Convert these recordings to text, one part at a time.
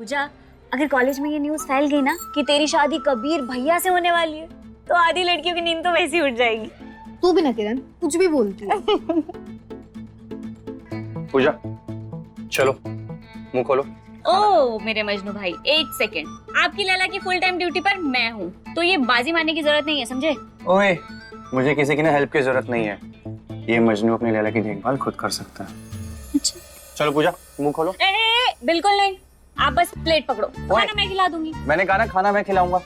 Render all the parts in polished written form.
पूजा, अगर कॉलेज में ये न्यूज़ फैल गई ना कि तेरी शादी कबीर भैया से होने वाली है, तो आधी लड़कियों की नींद तो वैसे ही उठ जाएगी। तू भी ना किरण, कुछ भी बोलती है। पूजा चलो मुंह खोलो। ओ मेरे मजनू भाई, 1 सेकंड। आपकी लैला की फुल टाइम ड्यूटी पर मैं हूँ, तो ये बाजी मारने की जरूरत नहीं है, समझे? ओए, मुझे किसी की ना हेल्प की जरूरत नहीं है। ये मजनू अपनी लैला की देखभाल खुद कर सकता है। अच्छा। चलो पूजा मुंह खोलो। बिल्कुल नहीं, आप बस प्लेट पकड़ो, खाना मैं खिला दूंगी। मैंने कहा ना खाना मैं खिलाऊंगा।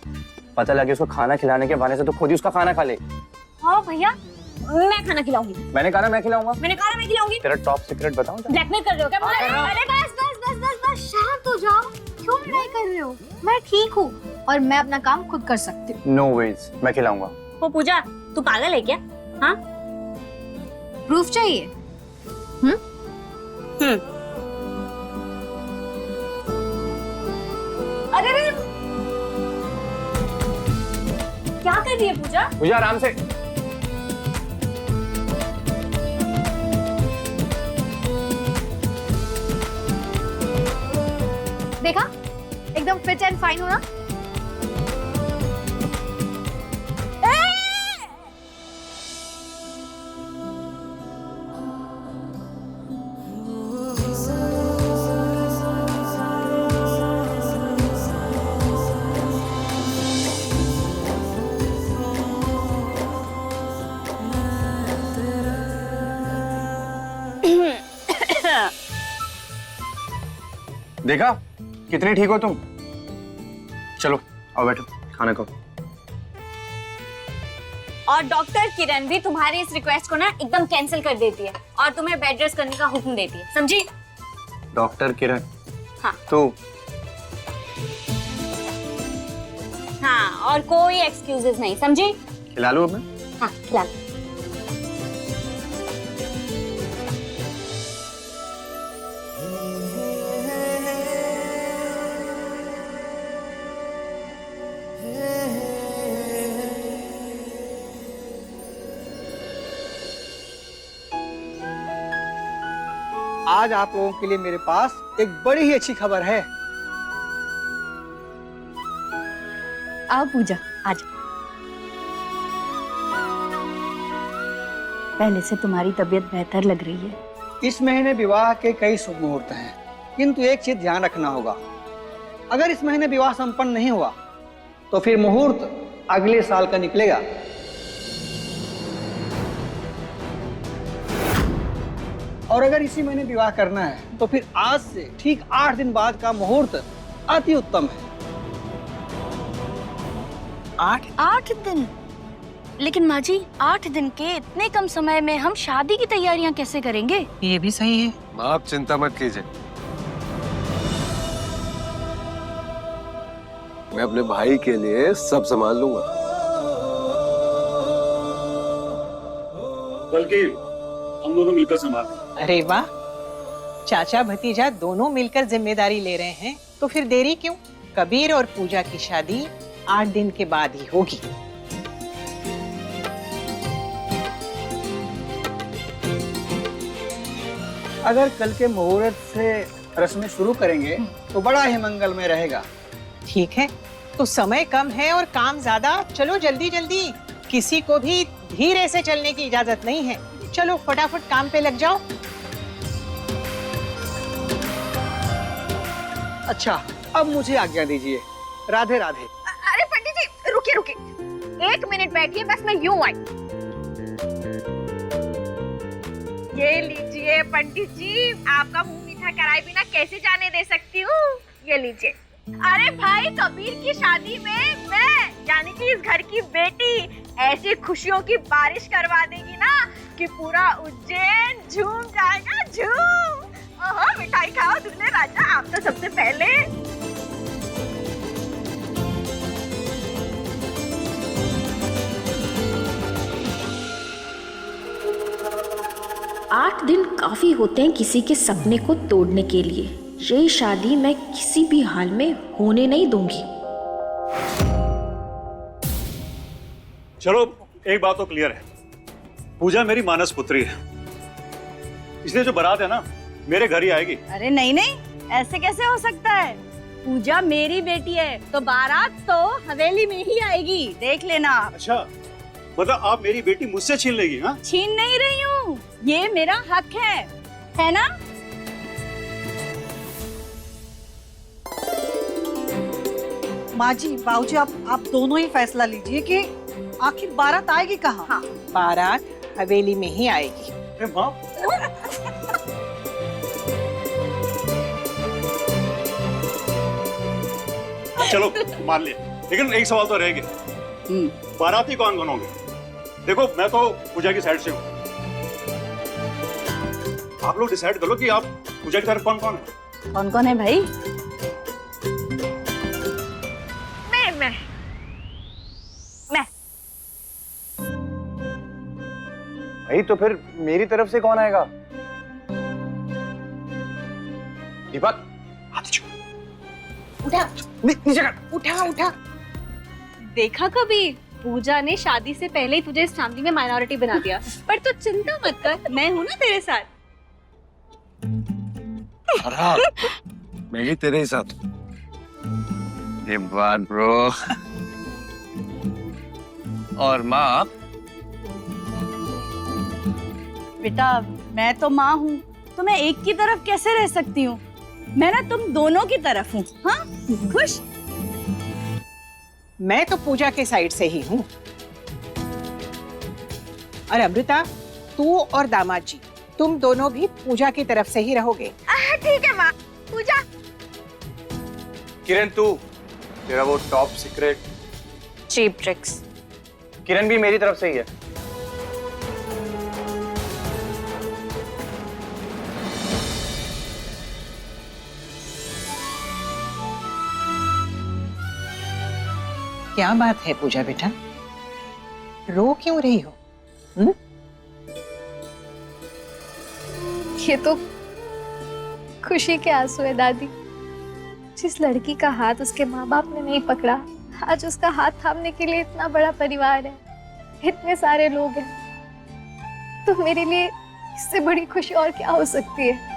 पता लगे उसको खाना खिलाने के बहाने से तो खुद ही उसका खाना खा ले। हाँ भैया, मैं खाना खिलाऊंगी। मैंने कहा ना मैं खिलाऊंगा। मैंने कहा ना मैं खिलाऊंगी। तेरा टॉप सीक्रेट बताऊं? ब्लैकमेल कर रहे हो क्या मुझे? अरे बस बस बस बस बस, शांत हो जाओ। क्यों लड़ाई कर रहे हो? मैं ठीक हूँ और मैं अपना काम खुद कर सकती हूँ। नो वेज, मैं खिलाऊंगा। वो पूजा, तू पागल है क्या? हाँ? प्रूफ चाहिए? अरे अरे, क्या कर रही है पूजा? पूजा आराम से। देखा, एकदम फिट एंड फाइन हो ना? देखा कितनी ठीक हो तुम। चलो आओ बैठो, खाना खाओ। और डॉक्टर किरण भी तुम्हारी इस रिक्वेस्ट को ना एकदम कैंसिल कर देती है और तुम्हें बेड रेस्ट करने का हुक्म देती है, समझी? डॉक्टर किरण? हाँ। तो हाँ, और कोई एक्सक्यूजेस नहीं, समझी? खिला लो अब मैं। हाँ खिला लो। आज आप लोगों के लिए मेरे पास एक बड़ी ही अच्छी खबर है। आओ पूजा, आज पहले से तुम्हारी तबीयत बेहतर लग रही है। इस महीने विवाह के कई शुभ मुहूर्त हैं, किंतु एक चीज ध्यान रखना होगा। अगर इस महीने विवाह संपन्न नहीं हुआ तो फिर मुहूर्त अगले साल का निकलेगा। और अगर इसी महीने विवाह करना है तो फिर आज से ठीक 8 दिन बाद का मुहूर्त अति उत्तम है। 8 दिन? लेकिन माँ जी, 8 दिन के इतने कम समय में हम शादी की तैयारियां कैसे करेंगे? ये भी सही है। आप चिंता मत कीजिए, मैं अपने भाई के लिए सब संभाल लूंगा। बल्कि हम दोनों मिलकर संभाल। अरे वाह, चाचा भतीजा दोनों मिलकर जिम्मेदारी ले रहे हैं, तो फिर देरी क्यों? कबीर और पूजा की शादी 8 दिन के बाद ही होगी। अगर कल के मुहूर्त से रस्में शुरू करेंगे तो बड़ा ही मंगलमय रहेगा। ठीक है, तो समय कम है और काम ज्यादा। चलो जल्दी जल्दी, किसी को भी धीरे से चलने की इजाजत नहीं है। चलो फटाफट काम पे लग जाओ। अच्छा, अब मुझे आज्ञा दीजिए। राधे राधे। अरे पंडित जी, रुकिए रुकिए, 1 मिनट बैठिए, बस मैं यूं आई। ये लीजिए पंडित जी, आपका मुंह मीठा कराए बिना कैसे जाने दे सकती हूँ। ये लीजिए। अरे भाई, कबीर की शादी में मैं, यानी कि इस घर की बेटी, ऐसी खुशियों की बारिश करवा देगी ना कि पूरा उज्जैन झूम जाएगा, झूम। ओहो, मिठाई खाओ दूल्हे राजा, आप तो सबसे पहले। 8 दिन काफी होते हैं किसी के सपने को तोड़ने के लिए। ये शादी मैं किसी भी हाल में होने नहीं दूंगी। चलो, एक बात तो क्लियर है, पूजा मेरी मानस पुत्री है, इसलिए जो बारात है ना मेरे घर ही आएगी। अरे नहीं नहीं, ऐसे कैसे हो सकता है? पूजा मेरी बेटी है तो बारात तो हवेली में ही आएगी, देख लेना। अच्छा, मतलब आप मेरी बेटी मुझसे छीन लेगी? हाँ, छीन नहीं रही हूँ, ये मेरा हक है ना? माँ जी, बाबूजी, आप दोनों ही फैसला लीजिए कि आखिर बारात आएगी कहाँ? हाँ। बारात हवेली में ही आएगी। अरे माँ, चलो मान लिया, लेकिन एक सवाल तो रह गया। बाराती कौन कौन होंगे? देखो, मैं तो पूजा की साइड से हूँ। आप लोग डिसाइड करो कि आप पूजा की तरफ कौन कौन है। कौन कौन है भाई? मैं भाई तो फिर मेरी तरफ से कौन आएगा? दीपक, हाथ छू। उठा नीचे कर। उठा उठा। देखा कभी, पूजा ने शादी से पहले ही तुझे इस फैमिली में माइनॉरिटी बना दिया। पर तू चिंता मत कर, मैं हूं ना तेरे साथ। मैं भी तेरे ही साथ। ये बात ब्रो। और माँ, बेटा मैं तो माँ हूँ, तो मैं एक की तरफ कैसे रह सकती हूँ? मैं ना तुम दोनों की तरफ हूँ। हाँ, खुश? मैं तो पूजा के साइड से ही हूँ। और अमृता, तू और दामाद जी, तुम दोनों भी पूजा की तरफ से ही रहोगे। ठीक है माँ। पूजा, किरण, तू तेरा वो टॉप सीक्रेट चीप ट्रिक्स। किरण भी मेरी तरफ से ही है। क्या बात है पूजा बेटा, रो क्यों रही हो? ये तो खुशी के आंसू है दादी। जिस लड़की का हाथ उसके माँ बाप ने नहीं पकड़ा, आज उसका हाथ थामने के लिए इतना बड़ा परिवार है, इतने सारे लोग हैं। तो मेरे लिए इससे बड़ी खुशी और क्या हो सकती है?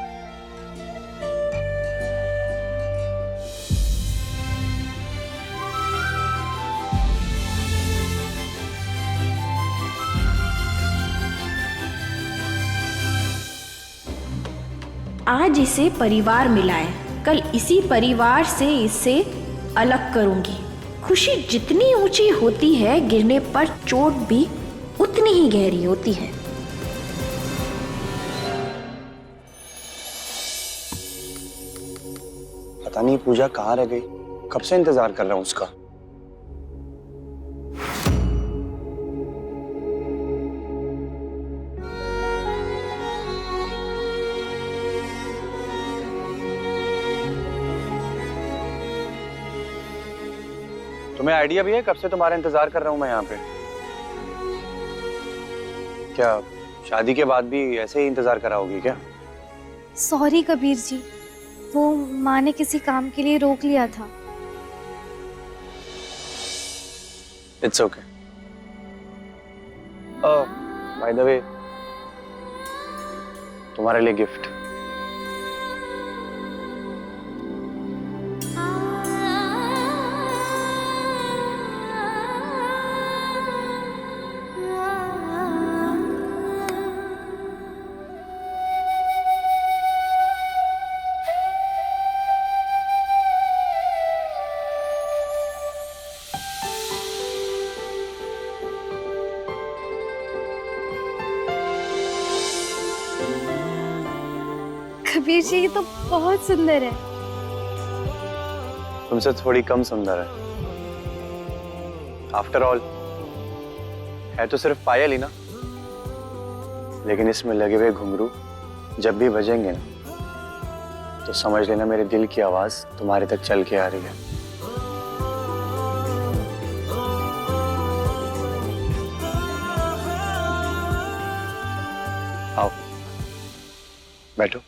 आज इसे परिवार मिला है, कल इसी परिवार से इसे अलग करूंगी। खुशी जितनी ऊंची होती है, गिरने पर चोट भी उतनी ही गहरी होती है। पता नहीं पूजा कहाँ रह गई, कब से इंतजार कर रहा हूँ उसका। तुम्हें आइडिया भी है कब से तुम्हारा इंतजार कर रहा हूं मैं यहाँ पे? क्या शादी के बाद भी ऐसे ही इंतजार कराओगी क्या? सॉरी कबीर जी, वो माँ ने किसी काम के लिए रोक लिया था। It's okay. By the way, तुम्हारे लिए गिफ्ट। कबीर जी, ये तो बहुत सुंदर है। तुमसे थोड़ी कम सुंदर है। आफ्टर ऑल है तो सिर्फ पायल ही ना, लेकिन इसमें लगे हुए घुंघरू जब भी बजेंगे ना, तो समझ लेना मेरे दिल की आवाज तुम्हारे तक चल के आ रही है। आओ बैठो।